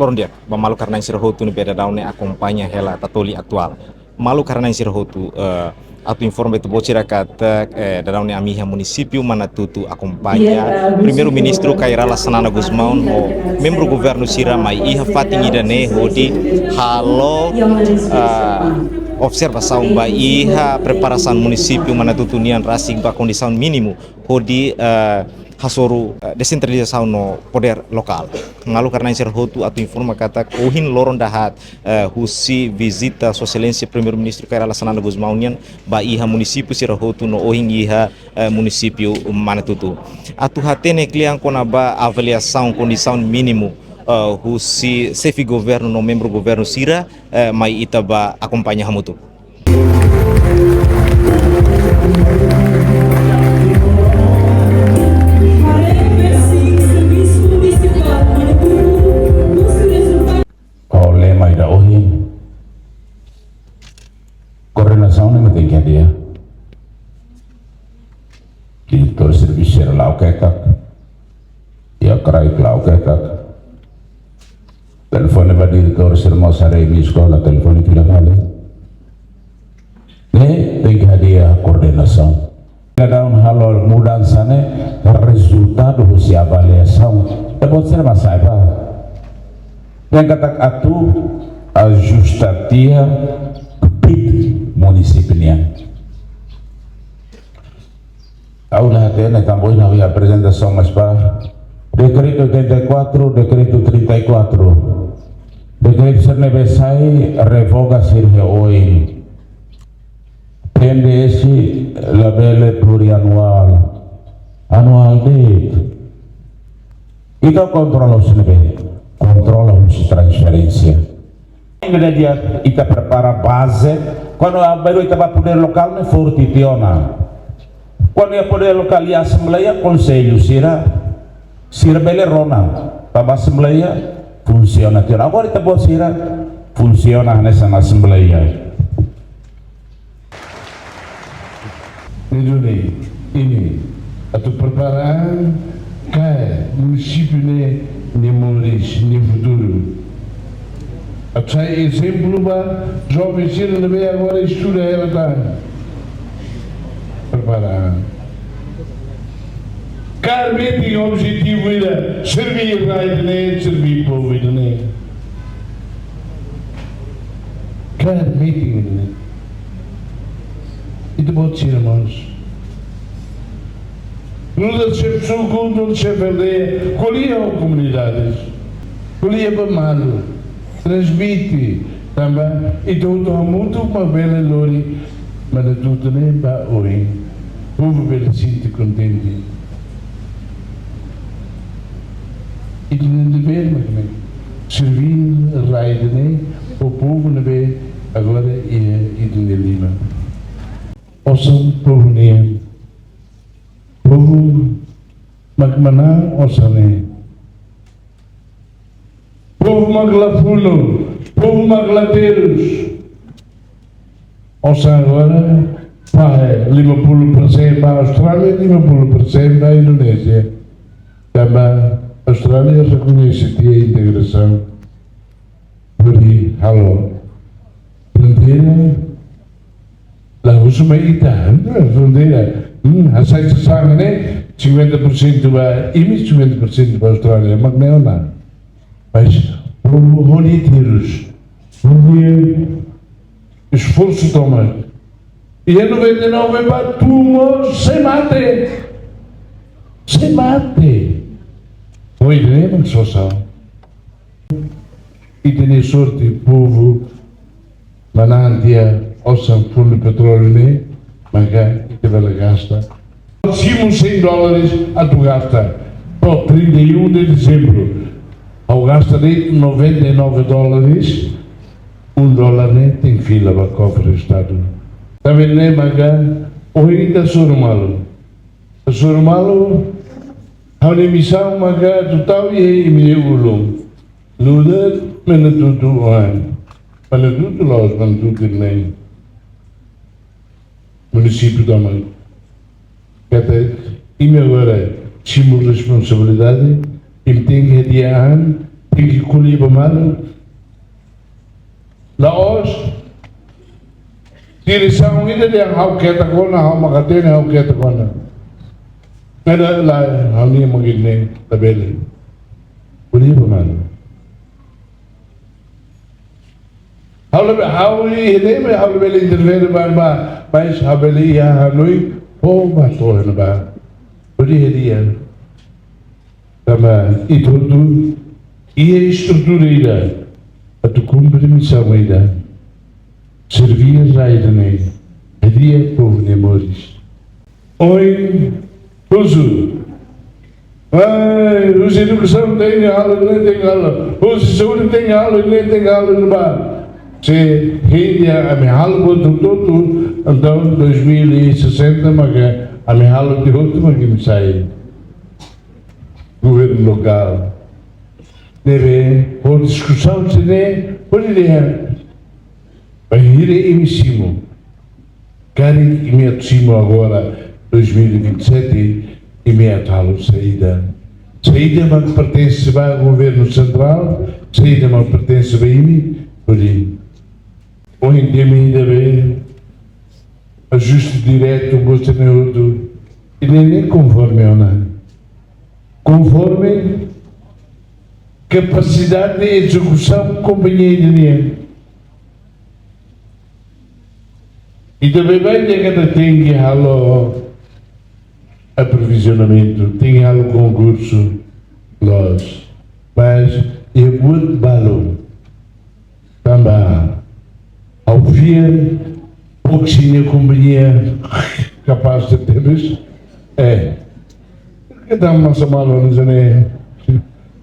lorondia, ba malu karena insir hotu ni beda daun acompanha ela tatoli atual. Malu karena insir hotu atu informe tu bocira kata daun amiha município Manatutu acompanha primeiro ministro Kairala Sanana Gusmão o membro governo Sira mai iha fatingi dane hodi halo observação ba iha preparação município Manatutu nian rasing ba condição mínimo hodi hasoru descentralização no poder lokal. Ngalu karena insir hotu atu informa kata ohin loron dahat husi visita socelência primeiro ministro Kairala Sanana Gusmão nian ba iha município sira hotu no ohin iha município Manatutu. Atu hatene kliang kona ba avaliação condição mínimo husi sefi governo no membro governo Sira mai itaba acompanha hamutu. Coordenação não tem que adiar. Diretor serviço era lá o que é e creio que lá o que é telefone para diretor sermos a minha escola telefone que vale. Né tem que adiar coordenação. Cada hal mudança né resultado de avaliação é pode ser mais saiba. Tem que atu ajustatia municipal. Aula até também não havia apresentação mais para decreto 84, decreto 34, decreto Cernebessai revoga Sirve hoje. Tende esse label plurianual, anual de. Então controla o Cernebe, controla a transferência. Dia kita prepara base quando a baru kita poder local não forte tiona quando a poder local e assembleia conselho sira bele rona para assembleia funciona tiona agora kita buat sira funciona nessa assembleia ini atau preparar que município ne Maurício ne futuro. Sai exemplo para jovens Sira na beira agora estuda ela está preparada. Claramente o objetivo era servir a Raidene, servir o povo Raidene. Claramente, e depois ser irmãos. Não deixe suco, não deixe perder, colhia as comunidades, colhia para malo. Transmite também e tudo muito uma bela lori mas tudo nem para hoje o povo bem se sente contente e não dever mas servir a raia né o povo não vê agora e de Lima ouçam povo nem povo magmaná ouçam né povo maglafuno, povo maglateiros. Ouça agora, vai, 50% para a Austrália, 50% para a Indonésia. Também a Austrália reconhece que a integração. Por aí, alô, fronteira, lá o Sumaíta, fronteira, aceitação, né? 50% para a 50% para a Austrália, mas não é nada. Mas moniteiros, esforço toma. E em 99 para tumor sem mate. Sem mate. Foi de que só são. E tem sorte povo manantia ou são fundo petróleo né? Mas que ela gasta. Se $100 a tu gasta. Para 31 de dezembro. Ao gasta de $99, $1 né, tem fila para cofre do Estado. Também né, maga, o ainda surmalo. Surmalo, a emissão maga total e meio Luda, menututu menututu los menututu nem. Município da mãe. E agora, tínhamos responsabilidade. E tem que adiar tem que colher para mal. Laos, direção ainda de hau que tá com hau magatene hau que tá com. Nada lá hau nem magine tabeli. Colher para mal. Hau ele me hau beli intervene mas hau beli ya hanoi bato na ba. Colher dia. Tama itu e a estrutura a tu cumprir missão ainda servias a ele a dia povo de amores oi uso os educação tem aula não tem aula os saúde tem aula não tem aula no bar se rende a minha aula todo então 2060 mas a minha aula de outro mas que me sai governo local deve por discussão se ne por ideia para ir emissimo cari imetsimo agora 2027 e metalo saída mas pertence ao governo central saída mas pertence a mim por aí onde me deve ajuste direto bolsonaro e nem conforme ona conforme capacidade de execução companhia de dinheiro. E também bem que cada tem halo aprovisionamento, tem halo concurso, nós, mas é muito balo. Também, ao vir, pouquinha companhia capaz de termos, que dá uma semana, não sei.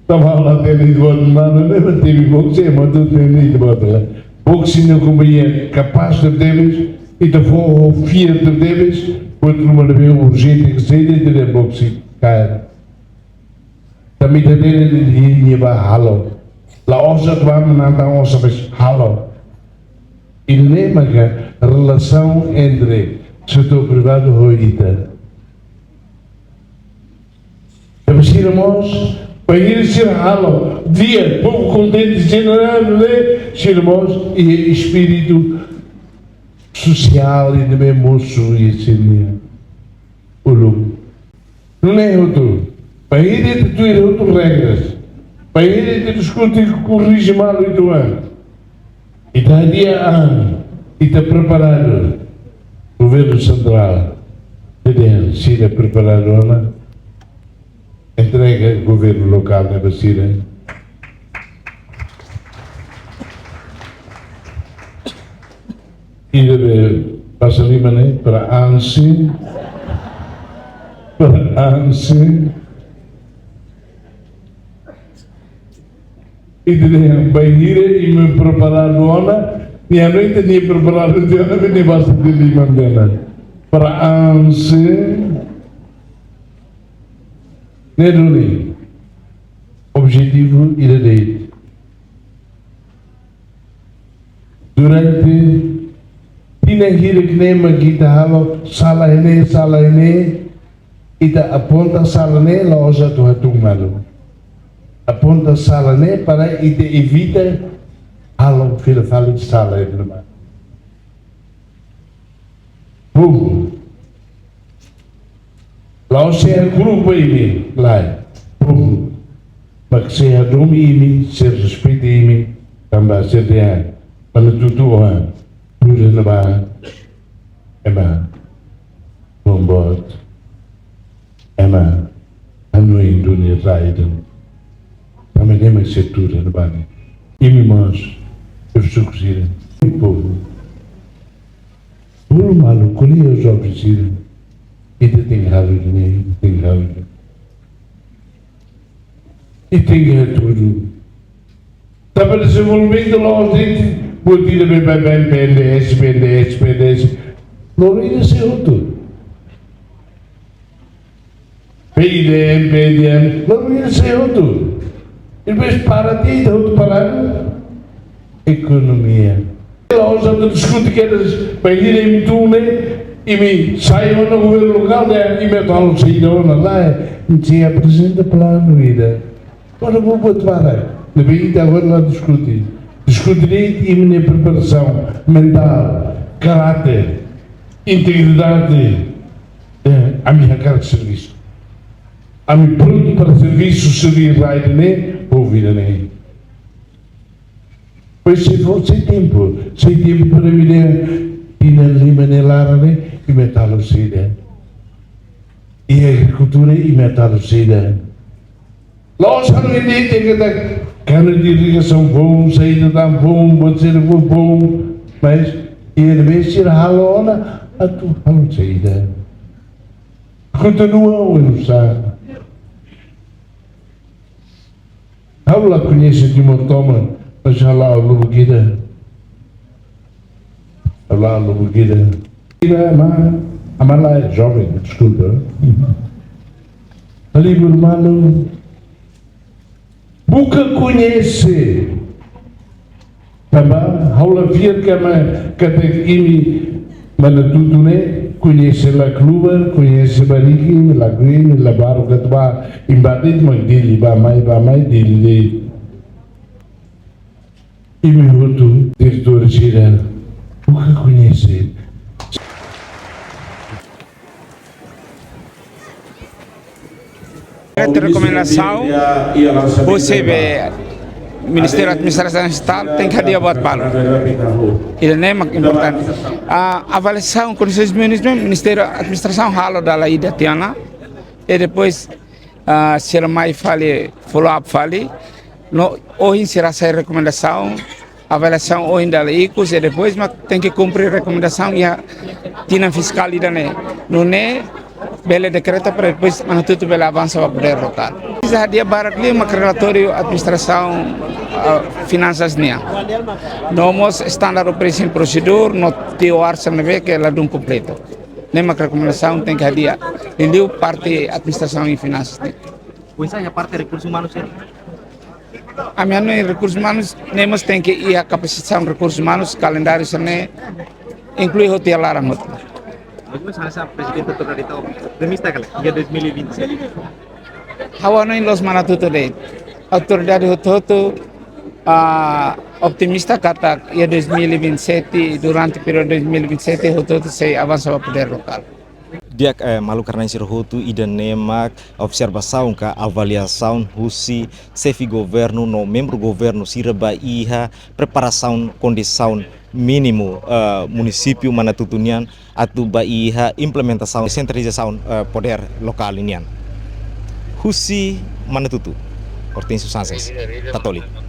Estava lá dentro de outro lado, não teve boxe, mas tu tem de botar. Boxe não companhia capaz de termos e de for fiel de termos, outro não deve urgente que seja de boxe cair. Também tem de linha para halo. Lá ousa tu vai mandar ousa mas halo. E lembra que a relação entre setor privado e hoita. Precisamos para ir ser halo, dia, povo contente, generando, sermos e espírito social e de bem moço e assim, o lume. Não é outro. Para ir e ter outras regras, para ir e discutir que corrige mal e do ano. E está dia a ano, e está preparado, o governo central, se está preparado, entrega o governo local na vacina. E deve passar ali para a ANSI, e deve banheira e me preparar a ona, e a noite tinha preparado a ona, nem basta de lima para a ANSI. Neruni, objetivo e direito. Durante tinha que nema kita halo sala ini ita aponta sala ne loja tu hatung malu. Aponta sala ne para ita evita halo fila fali sala ini nama. Bum. Lalu saya grupo ini lain, mak saya domi ini, saya respeita ini, tambah saya penutupan, pura nama, membuat, anu Indonesia itu, tambah dia masih pura nama, ini mas, bersyukur, povo, pura malu, kuliah jovem sih. Itu tinggal ini, e tem tudo. Estava desenvolvendo lá gente, podia bem PNDES, não ia ser outro. PDM, não ia ser outro. E depois para ti, outro parado, economia. Lá os outros discutem que eles para irem em túnel. E me saiu no governo local e me falo saída lá, e tinha apresenta plano vida. Agora vou botar Lebih kita agora discutir. Discutir e minha preparação mental, caráter, integridade, a minha cara de serviço. A minha pronto para serviço seria right nem ouvir nem. Pois se for sem tempo para me ir ali manelar nem e metalo sida. E a agricultura e metalo sida. Nós não entendemos que cano de irrigação bom, saída da bom, bandeira bom, mas e ele vem ser halona a tu halo saída. Continua a não sabe. Halo conhece de Mortoma, mas halal lubugida. Halal lubugida. A mala é jovem, desculpa. Ali irmão buka conhece também haula vir que ini mana tudo né conhece la kluber conhece bariki la green la baru katba imbadit magdili ba mai dili imi hutu diretor gira buka conhece recomendação, você vê Ministério da Administração Estatal tem que adiar o palo. Ele não é importante. A avaliação condições mínimas, Ministério da Administração ralo da lei da Tiana e depois se ele mais fale follow-up fale, hoje será essa recomendação, avaliação hoje da lei e depois mas tem que cumprir a recomendação e a tina fiscal não é bele decreto para depois mantuto bele avança para poder local. Já dia barat lima relatório administração finanças nia. Nomos standard operating procedure no TOR sanve que ela dum completo. Nem uma recomendação tem que dia. Liu parte administração e finanças. Pois é a parte de recursos humanos. A minha recursos humanos nemos tem que ir a capacitação de recursos humanos calendário sene inclui hotel larang. Bagaimana sa Presidente Totalitario Remista kali hingga 2027? Hawa no los manatuto de autoridade hototo optimista kata ya 2027 durante período 2027 hototo se avança para poder local. Dia malu karena insir hutu ida nemak observação ka avaliação husi chefe governo no membro governo sirba iha preparação condição mínimo município manatutunian atau iha implementação centralização poder lokal inian husi manatutu Hortensio Sanchez Católico